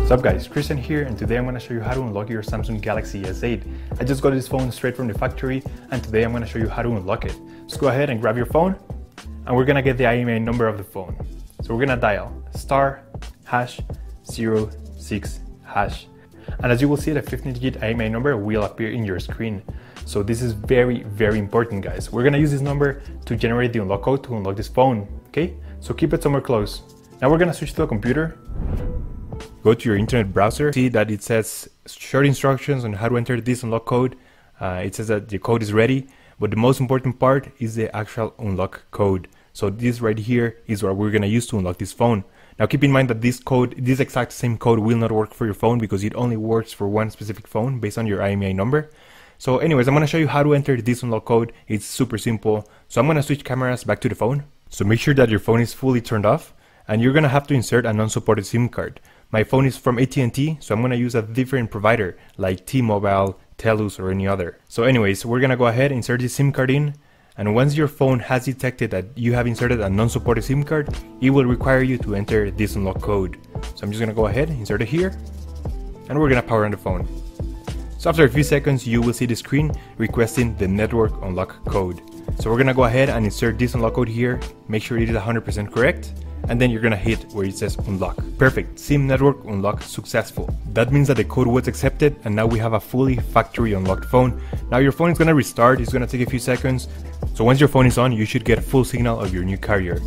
What's up guys, Christian here, and today I'm going to show you how to unlock your Samsung Galaxy S8. I just got this phone straight from the factory, and today I'm going to show you how to unlock it. Just go ahead and grab your phone, and we're going to get the IMEI number of the phone. So we're going to dial *#06#, and as you will see, the 15-digit IMEI number will appear in your screen. So this is very important, guys. We're going to use this number to generate the unlock code to unlock this phone, okay? So keep it somewhere close. Now we're going to switch to a computer. Go to your internet browser, see that it says short instructions on how to enter this unlock code. It says that the code is ready, but the most important part is the actual unlock code. So this right here is what we're going to use to unlock this phone. Now keep in mind that this exact same code will not work for your phone because it only works for one specific phone based on your IMEI number. So anyways, I'm going to show you how to enter this unlock code. It's super simple. So I'm going to switch cameras back to the phone. So make sure that your phone is fully turned off, and you're going to have to insert a non-supported SIM card. My phone is from AT&T, so I'm going to use a different provider like T-Mobile, Telus, or any other. So anyways, we're going to go ahead and insert the SIM card in, and once your phone has detected that you have inserted a non-supported SIM card, it will require you to enter this unlock code. So I'm just going to go ahead, insert it here, and we're going to power on the phone. So after a few seconds, you will see the screen requesting the network unlock code. So we're going to go ahead and insert this unlock code here, make sure it is 100% correct, and then you're gonna hit where it says unlock. Perfect, SIM network unlock successful. That means that the code was accepted, and now we have a fully factory unlocked phone. Now your phone is gonna restart, it's gonna take a few seconds. So once your phone is on, you should get a full signal of your new carrier.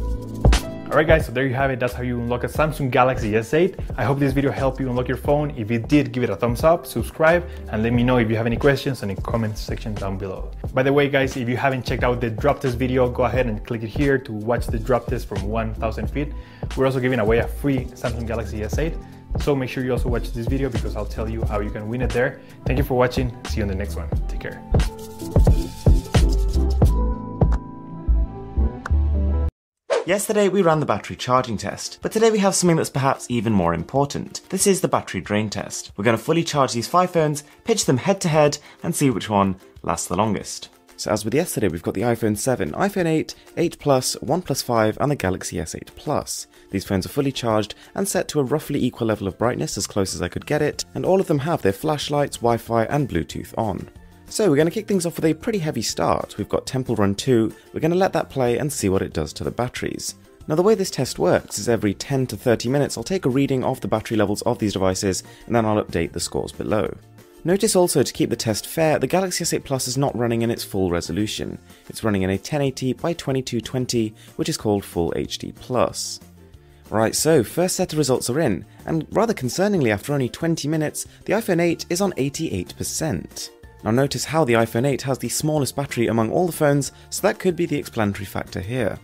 Alright guys, so there you have it. That's how you unlock a Samsung Galaxy S8. I hope this video helped you unlock your phone. If it did, give it a thumbs up, subscribe, and let me know if you have any questions in the comment section down below. By the way guys, if you haven't checked out the drop test video, go ahead and click it here to watch the drop test from 1000 feet. We're also giving away a free Samsung Galaxy S8. So make sure you also watch this video because I'll tell you how you can win it there. Thank you for watching. See you on the next one. Take care. Yesterday we ran the battery charging test, but today we have something that's perhaps even more important. This is the battery drain test. We're going to fully charge these 5 phones, pitch them head to head, and see which one lasts the longest. So as with yesterday, we've got the iPhone 7, iPhone 8, 8 Plus, OnePlus 5, and the Galaxy S8 Plus. These phones are fully charged and set to a roughly equal level of brightness, as close as I could get it, and all of them have their flashlights, Wi-Fi, and Bluetooth on. So we're going to kick things off with a pretty heavy start. We've got Temple Run 2, we're going to let that play and see what it does to the batteries. Now the way this test works is every 10 to 30 minutes I'll take a reading of the battery levels of these devices, and then I'll update the scores below. Notice also, to keep the test fair, the Galaxy S8 Plus is not running in its full resolution. It's running in a 1080 by 2220, which is called Full HD+. Right, so first set of results are in, and rather concerningly, after only 20 minutes, the iPhone 8 is on 88%. Now notice how the iPhone 8 has the smallest battery among all the phones, so that could be the explanatory factor here.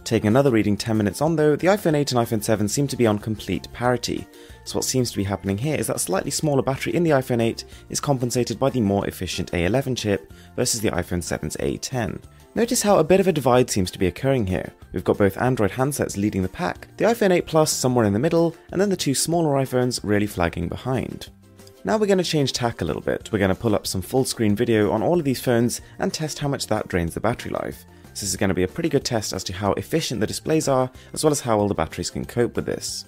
Taking another reading 10 minutes on though, the iPhone 8 and iPhone 7 seem to be on complete parity. So what seems to be happening here is that slightly smaller battery in the iPhone 8 is compensated by the more efficient A11 chip versus the iPhone 7's A10. Notice how a bit of a divide seems to be occurring here. We've got both Android handsets leading the pack, the iPhone 8 Plus somewhere in the middle, and then the two smaller iPhones really flagging behind. Now we're going to change tack a little bit. We're going to pull up some full screen video on all of these phones and test how much that drains the battery life. So this is going to be a pretty good test as to how efficient the displays are, as well as how well the batteries can cope with this.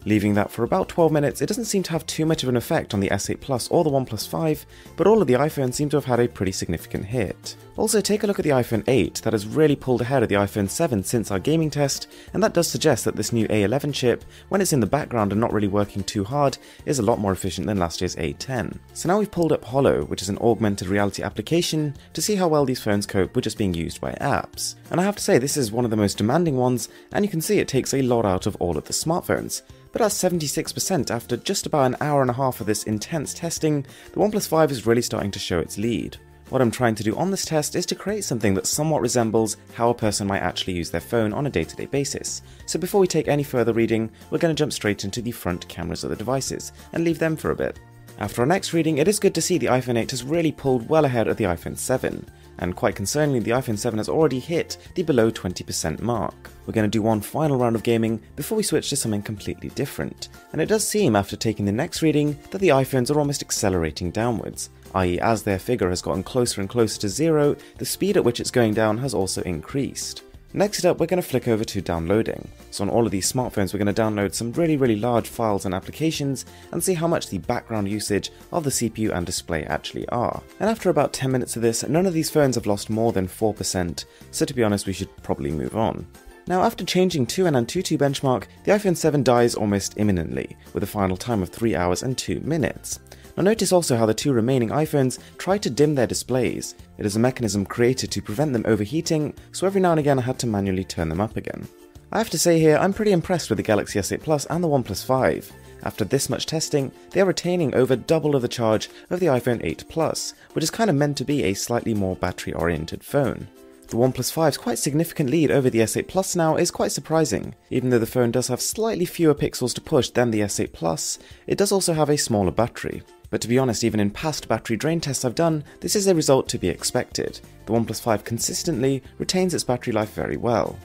Leaving that for about 12 minutes, it doesn't seem to have too much of an effect on the S8 Plus or the OnePlus 5, but all of the iPhones seem to have had a pretty significant hit. Also, take a look at the iPhone 8, that has really pulled ahead of the iPhone 7 since our gaming test, and that does suggest that this new A11 chip, when it's in the background and not really working too hard, is a lot more efficient than last year's A10. So now we've pulled up Holo, which is an augmented reality application, to see how well these phones cope with just being used by apps. And I have to say, this is one of the most demanding ones, and you can see it takes a lot out of all of the smartphones. But at 76% after just about an hour and a half of this intense testing, the OnePlus 5 is really starting to show its lead. What I'm trying to do on this test is to create something that somewhat resembles how a person might actually use their phone on a day-to-day basis. So before we take any further reading, we're going to jump straight into the front cameras of the devices and leave them for a bit. After our next reading, it is good to see the iPhone 8 has really pulled well ahead of the iPhone 7. And quite concerningly, the iPhone 7 has already hit the below 20% mark. We're going to do one final round of gaming before we switch to something completely different. And it does seem, after taking the next reading, that the iPhones are almost accelerating downwards, i.e. as their figure has gotten closer and closer to 0, the speed at which it's going down has also increased. Next up, we're going to flick over to downloading. So on all of these smartphones, we're going to download some really large files and applications and see how much the background usage of the CPU and display actually are. And after about 10 minutes of this, none of these phones have lost more than 4%, so to be honest, we should probably move on. Now, after changing to an Antutu benchmark, the iPhone 7 dies almost imminently, with a final time of 3 hours and 2 minutes. Now notice also how the two remaining iPhones try to dim their displays. It is a mechanism created to prevent them overheating, so every now and again I had to manually turn them up again. I have to say here, I'm pretty impressed with the Galaxy S8 Plus and the Oneplus 5. After this much testing, they are retaining over double of the charge of the iPhone 8 Plus, which is kind of meant to be a slightly more battery-oriented phone. The OnePlus 5's quite significant lead over the S8 Plus now is quite surprising. Even though the phone does have slightly fewer pixels to push than the S8 Plus, it does also have a smaller battery. But to be honest, even in past battery drain tests I've done, this is a result to be expected. The OnePlus 5 consistently retains its battery life very well.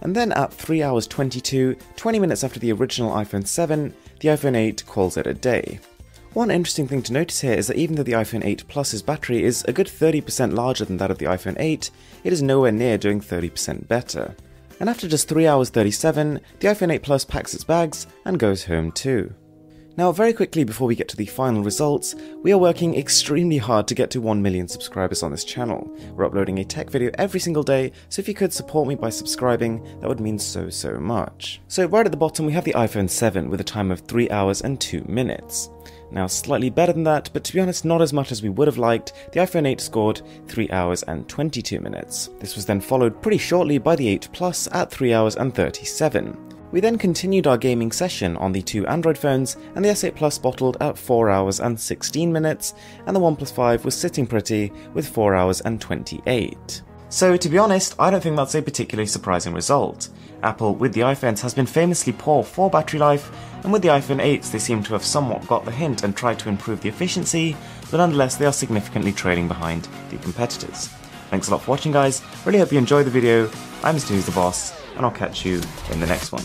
And then at 3 hours 22, 20 minutes after the original iPhone 7, the iPhone 8 calls it a day. One interesting thing to notice here is that even though the iPhone 8 Plus's battery is a good 30% larger than that of the iPhone 8, it is nowhere near doing 30% better. And after just 3 hours 37, the iPhone 8 Plus packs its bags and goes home too. Now, very quickly before we get to the final results, we are working extremely hard to get to 1 million subscribers on this channel. We're uploading a tech video every single day, so if you could support me by subscribing, that would mean so much. So right at the bottom we have the iPhone 7 with a time of 3 hours and 2 minutes. Now, slightly better than that, but to be honest not as much as we would have liked, the iPhone 8 scored 3 hours and 22 minutes. This was then followed pretty shortly by the 8 Plus at 3 hours and 37. We then continued our gaming session on the two Android phones, and the S8 Plus bottled at 4 hours and 16 minutes, and the OnePlus 5 was sitting pretty with 4 hours and 28. So to be honest, I don't think that's a particularly surprising result. Apple, with the iPhones, has been famously poor for battery life, and with the iPhone 8s they seem to have somewhat got the hint and tried to improve the efficiency, but nonetheless they are significantly trailing behind the competitors. Thanks a lot for watching guys, really hope you enjoyed the video. I'm Mr. Who's the Boss, and I'll catch you in the next one.